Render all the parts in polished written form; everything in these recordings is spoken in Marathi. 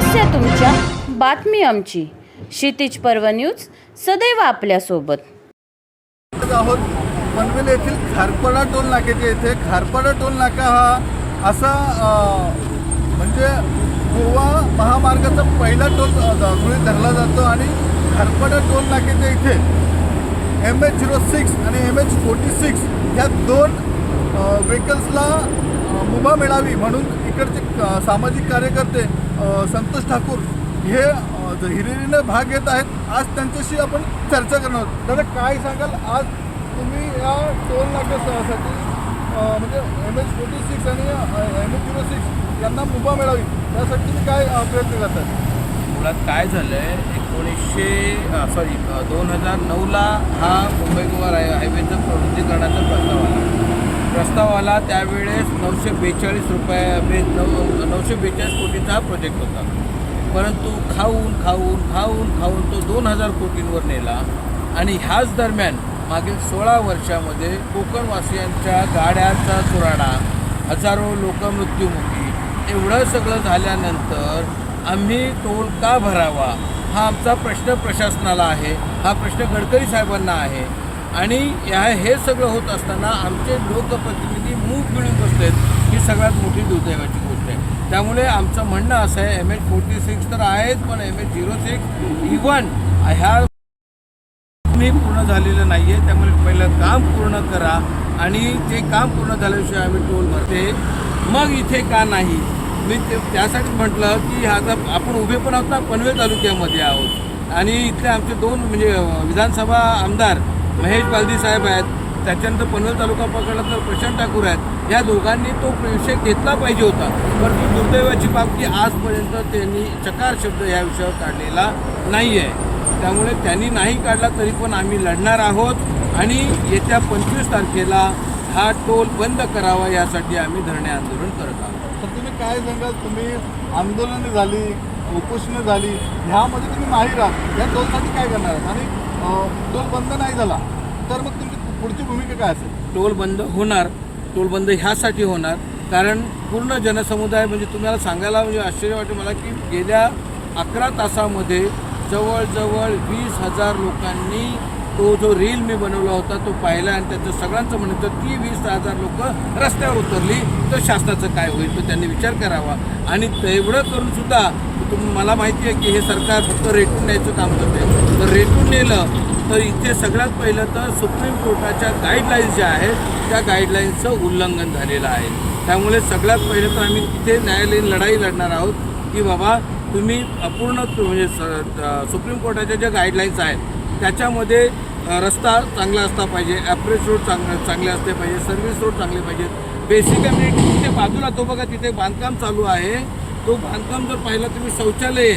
समस्या तुमच्या, बातमी आमची. क्षितिज पर्व न्यूज सदैव आपल्यासोबत. आहोत पनवेल येथील खारपाडा टोल नाक्याच्या येथे. खारपाडा टोल नाका हा असा म्हणजे गोवा महामार्गाचा पहिला टोल गृहीत धरला जातो आणि खारपाडा टोल नाक्याच्या इथे MH06 आणि MH46 ह्या दोन व्हेकल्सला मुभा मिळावी म्हणून इकडचे सामाजिक कार्यकर्ते संतोष ठाकूर हे हिरिरीने भाग घेत आहेत. आज त्यांच्याशी आपण चर्चा करणार आहोत. दादा, काय सांगाल, आज तुम्ही या टोल नाक्यासाठी म्हणजे MH46 आणि MH06 यांना मुभा मिळावी यासाठी तुम्ही काय प्रयत्न करतात? मुळात काय झालं आहे, 2009ला हा मुंबई गोवा हायवेचं प्रवृत्तीकरणाचा प्रस्ताव आला. त्यावेळेस 942 कोटीचा हा प्रोजेक्ट होता. परंतु खाऊन तो 2000 कोटींवर नेला आणि ह्याच दरम्यान मागील 16 वर्षामध्ये कोकणवासियांच्या गाड्यांचा चुराडा, हजारो लोक मृत्युमुखी, एवढं सगळं झाल्यानंतर आम्ही टोल का भरावा हा आमचा प्रश्न प्रशासनाला आहे, हा प्रश्न गडकरी साहेबांना आहे. आणि हे सगळं होत असताना आमचे लोकप्रतिनिधी मूग मिळून बसलेत ही सगळ्यात मोठी दुर्दैवाची गोष्ट आहे. त्यामुळे आमचं म्हणणं असं आहे, MH46 तर आहेच, पण MH06 इव्हन ह्या तुम्ही पूर्ण झालेलं नाही आहे. त्यामुळे पहिलं काम पूर्ण करा आणि ते काम पूर्ण झाल्याशिवाय आम्ही टोल भरते मग इथे का नाही. मी त्यासाठी म्हटलं की आता आपण उभे पण आहोत ना, पनवेल तालुक्यामध्ये आहोत आणि इथले आमचे दोन म्हणजे विधानसभा आमदार महेश बालदी साहेब आहेत, त्याच्यानंतर पनवेल तालुका पकडला तर प्रशांत ठाकूर आहेत. या दोघांनी तो विषय घेतला पाहिजे होता, परंतु दुर्दैवाची बाब की आजपर्यंत त्यांनी चकार शब्द या विषयावर काढलेला नाही आहे. त्यामुळे त्यांनी नाही काढला तरी पण आम्ही लढणार आहोत आणि येत्या 25 तारखेला हा टोल बंद करावा यासाठी आम्ही धरणे आंदोलन करत आहोत. तर तुम्ही काय सांगाल, तुम्ही आंदोलनं झाली, उपोषणं झाली, ह्यामध्ये तुम्ही माहीर आहात, या टोलसाठी काय करणार आहात आणि टोल बंद नाही झाला तर मग तुमची पुढची भूमिका काय असेल? टोल बंद होणार. टोल बंद ह्यासाठी होणार कारण पूर्ण जनसमुदाय म्हणजे तुम्हाला सांगायला म्हणजे आश्चर्य वाटेल मला की गेल्या 11 तासामध्ये जवळजवळ 20,000 लोकांनी तो जो रील मी बनवला होता तो पाहिला आणि त्याचं सगळ्यांचं म्हणणं होतं की 20,000 लोक रस्त्यावर उतरली तर शासनाचं काय होईल तो त्यांनी विचार करावा. आणि तेवढं करूनसुद्धा मला माहिती आहे की हे सरकार फक्त रेटून न्यायचं काम करते. तर रेटून नेलं तर इथे सगळ्यात पहिलं तर सुप्रीम कोर्टाच्या गाईडलाईन्स ज्या आहेत त्या गाईडलाईन्सचं उल्लंघन झालेलं आहे. त्यामुळे सगळ्यात पहिलं तर आम्ही तिथे न्यायालयीन लढाई लढणार आहोत की बाबा तुम्ही अपूर्ण म्हणजे सुप्रीम कोर्टाच्या ज्या गाईडलाईन्स आहेत त्याच्यामध्ये रस्ता चांगला असला पाहिजे, ॲप्रोच रोड चांगले असले पाहिजे, सर्व्हिस रोड चांगले पाहिजेत, बेसिक कम्युनिटी. तिथे बाजूला तो बघा तिथे बांधकाम चालू आहे, तो बांधकाम जर पाहिलं तुम्ही शौचालय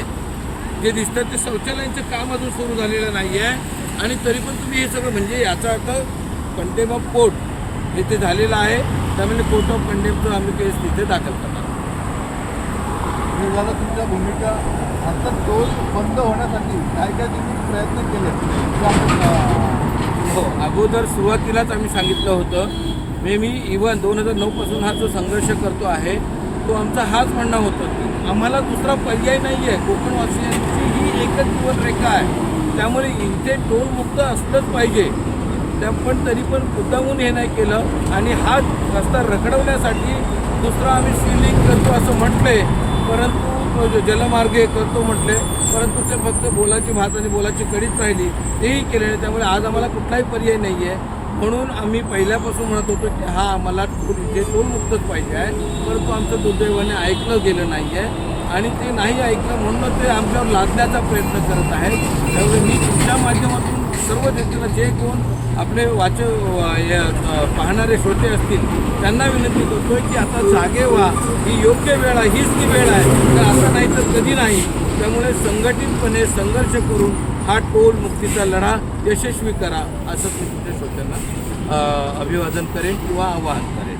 जे दिसतं ते शौचालयांचं काम अजून सुरू झालेलं नाही आहे आणि तरी पण तुम्ही हे सगळं म्हणजे याचा अर्थ कंटेम ऑफ कोर्ट इथे झालेला आहे. त्यामुळे कोर्ट ऑफ कंटेम्पचं आम्ही केस तिथे दाखल करणार. झालं तुमच्या भूमिका, आता टोल बंद होण्यासाठी काय काय तुम्ही प्रयत्न केले? हो, अगोदर सुरुवातीलाच आम्ही सांगितलं होतं मी इव्हन 2009पासून हा जो संघर्ष करतो आहे तो आमचा हाच म्हणणं होतं की आम्हाला दुसरा पर्याय नाही आहे. कोकणवासियांची ही एकच जीवनरेखा आहे, त्यामुळे इथे टोलमुक्त असलंच पाहिजे. पण तरी पण मुद्दामून हे नाही केलं आणि हा रस्ता रखडवण्यासाठी दुसरा आम्ही स्विलिंग करतो असं म्हटले, परंतु जलमार्गे करतो म्हटले, परंतु ते फक्त बोलाची भात आणि बोलाची कढीच राहिली, तेही केले नाही. त्यामुळे आज आम्हाला कुठलाही पर्याय नाही आहे. म्हणून आम्ही पहिल्यापासून म्हणत होतो की हा आम्हाला इथे टोलमुक्तच पाहिजे आहे, परंतु आमचं दुर्दैवाने ऐकलं गेलं नाही आहे आणि ते नाही ऐकलं म्हणून ते आमच्यावर लादण्याचा प्रयत्न करत आहेत. त्यामुळे मी तुमच्या माध्यमातून सर्व जनतेला जे कोण आपले पाहणारे श्रोते असतील त्यांना विनंती करतोय की आता जागे व्हा, ही योग्य वेळ आहे, हीच ती वेळ आहे, तर असं नाही तर कधी नाही. त्यामुळे संघटितपणे संघर्ष करून हा टोल मुक्तीचा लढा यशस्वी करा असं मी तुमच्या श्रोत्यांना अभिवादन करेन किंवा आवाहन करेन.